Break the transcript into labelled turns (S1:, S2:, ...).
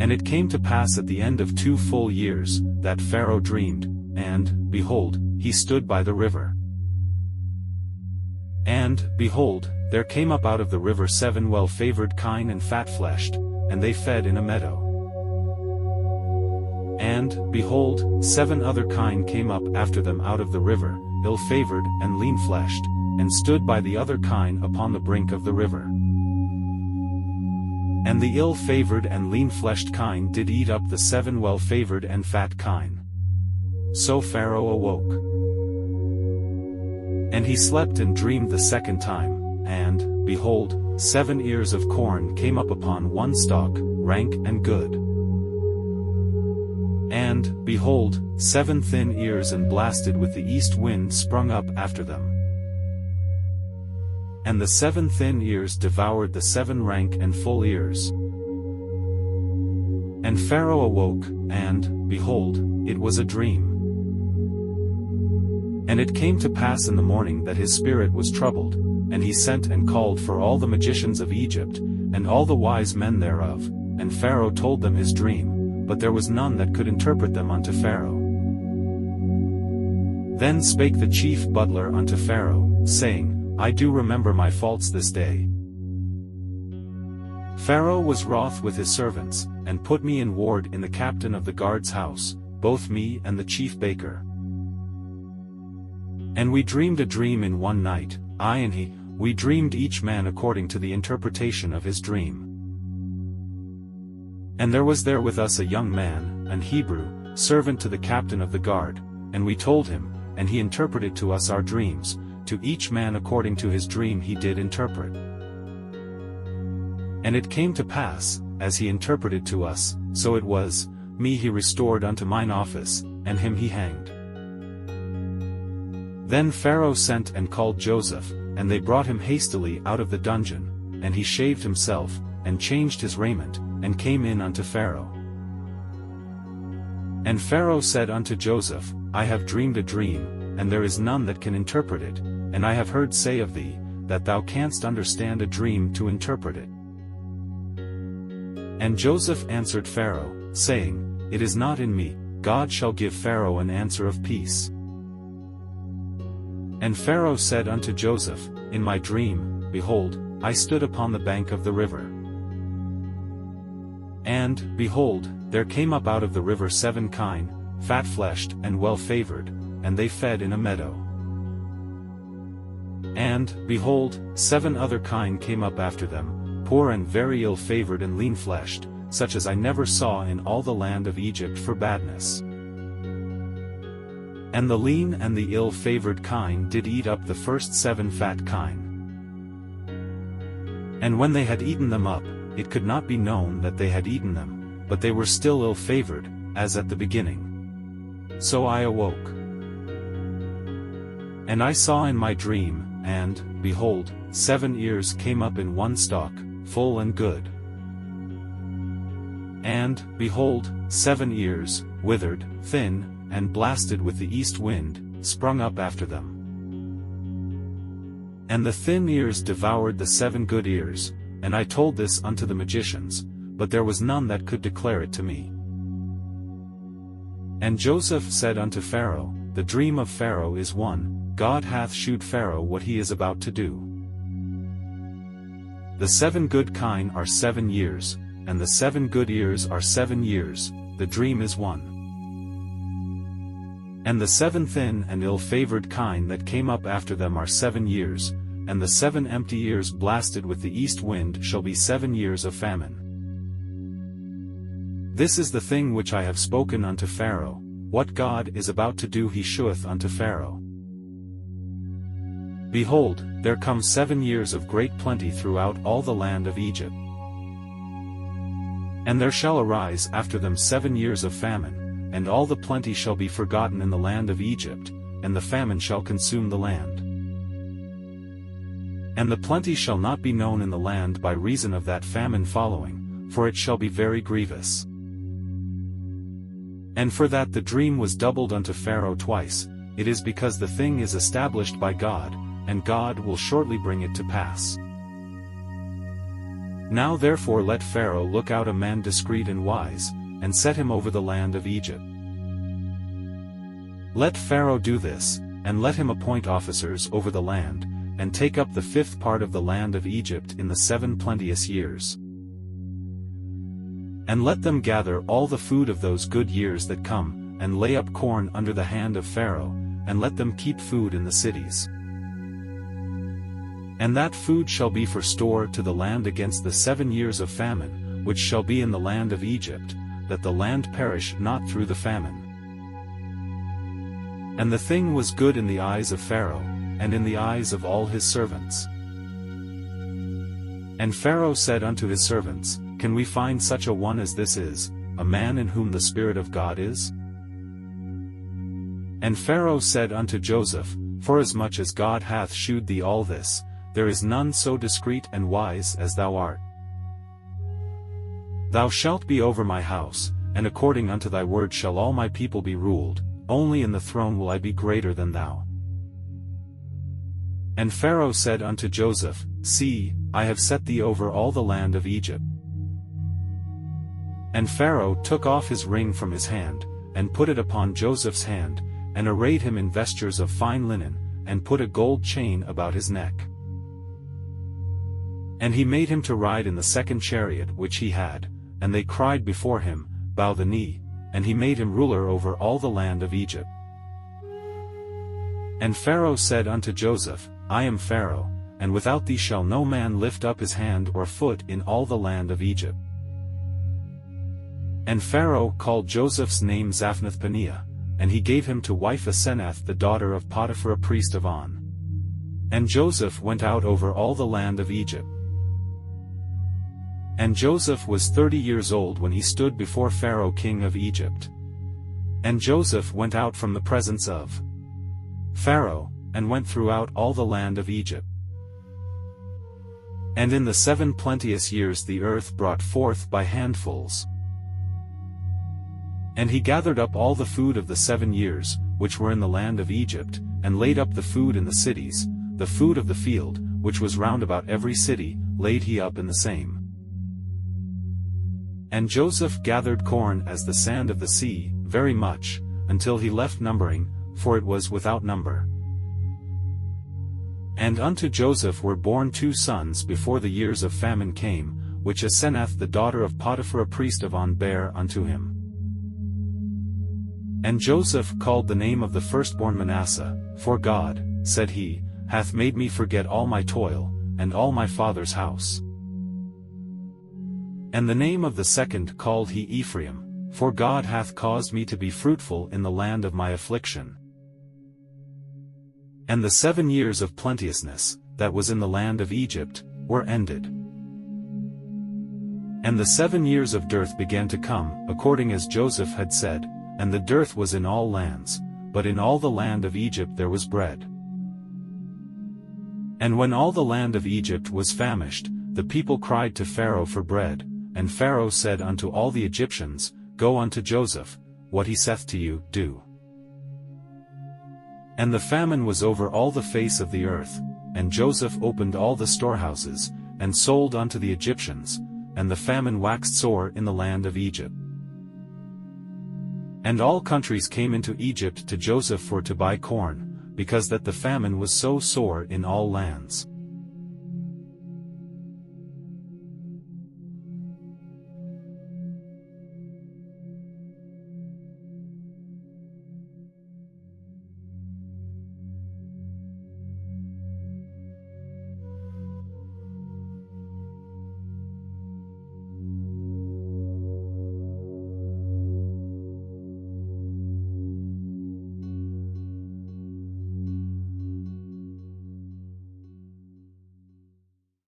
S1: And it came to pass at the end of 2 full years, that Pharaoh dreamed, and, behold, he stood by the river. And, behold, there came up out of the river 7 well-favoured kine and fatfleshed, and they fed in a meadow. And, behold, 7 other kine came up after them out of the river, ill-favoured and leanfleshed, and stood by the other kine upon the brink of the river. And the ill-favoured and lean-fleshed kine did eat up the 7 well-favoured and fat kine. So Pharaoh awoke. And he slept and dreamed the second time, and, behold, 7 ears of corn came up upon one stalk, rank and good. And, behold, 7 thin ears and blasted with the east wind sprung up after them. And the 7 thin ears devoured the 7 rank and full ears. And Pharaoh awoke, and, behold, it was a dream. And it came to pass in the morning that his spirit was troubled, and he sent and called for all the magicians of Egypt, and all the wise men thereof, and Pharaoh told them his dream, but there was none that could interpret them unto Pharaoh. Then spake the chief butler unto Pharaoh, saying, I do remember my faults this day. Pharaoh was wroth with his servants, and put me in ward in the captain of the guard's house, both me and the chief baker. And we dreamed a dream in one night, I and he, we dreamed each man according to the interpretation of his dream. And there was there with us a young man, an Hebrew, servant to the captain of the guard, and we told him, and he interpreted to us our dreams, to each man according to his dream he did interpret. And it came to pass, as he interpreted to us, so it was, me he restored unto mine office, and him he hanged. Then Pharaoh sent and called Joseph, and they brought him hastily out of the dungeon, and he shaved himself, and changed his raiment, and came in unto Pharaoh. And Pharaoh said unto Joseph, I have dreamed a dream, and there is none that can interpret it, and I have heard say of thee, that thou canst understand a dream to interpret it. And Joseph answered Pharaoh, saying, It is not in me, God shall give Pharaoh an answer of peace. And Pharaoh said unto Joseph, In my dream, behold, I stood upon the bank of the river. And, behold, there came up out of the river 7 kine, fatfleshed and well-favoured, and they fed in a meadow. And, behold, 7 other kine came up after them, poor and very ill-favoured and lean-fleshed, such as I never saw in all the land of Egypt for badness. And the lean and the ill-favoured kine did eat up the first 7 fat kine. And when they had eaten them up, it could not be known that they had eaten them, but they were still ill-favoured, as at the beginning. So I awoke. And I saw in my dream, and, behold, 7 ears came up in one stalk, full and good. And, behold, 7 ears, withered, thin, and blasted with the east wind, sprung up after them. And the thin ears devoured the 7 good ears, and I told this unto the magicians, but there was none that could declare it to me. And Joseph said unto Pharaoh, The dream of Pharaoh is one, God hath shewed Pharaoh what he is about to do. The 7 good kine are 7 years, and the 7 good ears are 7 years, the dream is one. And the 7 thin and ill-favoured kine that came up after them are 7 years, and the 7 empty ears blasted with the east wind shall be 7 years of famine. This is the thing which I have spoken unto Pharaoh, what God is about to do he sheweth unto Pharaoh. Behold, there come 7 years of great plenty throughout all the land of Egypt. And there shall arise after them 7 years of famine, and all the plenty shall be forgotten in the land of Egypt, and the famine shall consume the land. And the plenty shall not be known in the land by reason of that famine following, for it shall be very grievous. And for that the dream was doubled unto Pharaoh twice, it is because the thing is established by God, and God will shortly bring it to pass. Now therefore let Pharaoh look out a man discreet and wise, and set him over the land of Egypt. Let Pharaoh do this, and let him appoint officers over the land, and take up the 5th part of the land of Egypt in the 7 plenteous years. And let them gather all the food of those good years that come, and lay up corn under the hand of Pharaoh, and let them keep food in the cities. And that food shall be for store to the land against the 7 years of famine, which shall be in the land of Egypt, that the land perish not through the famine. And the thing was good in the eyes of Pharaoh, and in the eyes of all his servants. And Pharaoh said unto his servants, Can we find such a one as this is, a man in whom the Spirit of God is? And Pharaoh said unto Joseph, Forasmuch as God hath shewed thee all this, there is none so discreet and wise as thou art. Thou shalt be over my house, and according unto thy word shall all my people be ruled, only in the throne will I be greater than thou. And Pharaoh said unto Joseph, See, I have set thee over all the land of Egypt. And Pharaoh took off his ring from his hand, and put it upon Joseph's hand, and arrayed him in vestures of fine linen, and put a gold chain about his neck. And he made him to ride in the 2nd chariot which he had, and they cried before him, Bow the knee, and he made him ruler over all the land of Egypt. And Pharaoh said unto Joseph, I am Pharaoh, and without thee shall no man lift up his hand or foot in all the land of Egypt. And Pharaoh called Joseph's name Zaphnath-Paneah, and he gave him to wife Asenath the daughter of Potiphar a priest of On. And Joseph went out over all the land of Egypt. And Joseph was 30 years old when he stood before Pharaoh king of Egypt. And Joseph went out from the presence of Pharaoh, and went throughout all the land of Egypt. And in the 7 plenteous years the earth brought forth by handfuls. And he gathered up all the food of the 7 years, which were in the land of Egypt, and laid up the food in the cities, the food of the field, which was round about every city, laid he up in the same. And Joseph gathered corn as the sand of the sea, very much, until he left numbering, for it was without number. And unto Joseph were born 2 sons before the years of famine came, which Asenath the daughter of Potiphar a priest of On bare unto him. And Joseph called the name of the firstborn Manasseh, for God, said he, hath made me forget all my toil, and all my father's house. And the name of the second called he Ephraim, for God hath caused me to be fruitful in the land of my affliction. And the 7 years of plenteousness, that was in the land of Egypt, were ended. And the 7 years of dearth began to come, according as Joseph had said, and the dearth was in all lands, but in all the land of Egypt there was bread. And when all the land of Egypt was famished, the people cried to Pharaoh for bread, and Pharaoh said unto all the Egyptians, Go unto Joseph, what he saith to you, do. And the famine was over all the face of the earth, and Joseph opened all the storehouses, and sold unto the Egyptians, and the famine waxed sore in the land of Egypt. And all countries came into Egypt to Joseph for to buy corn, because that the famine was so sore in all lands.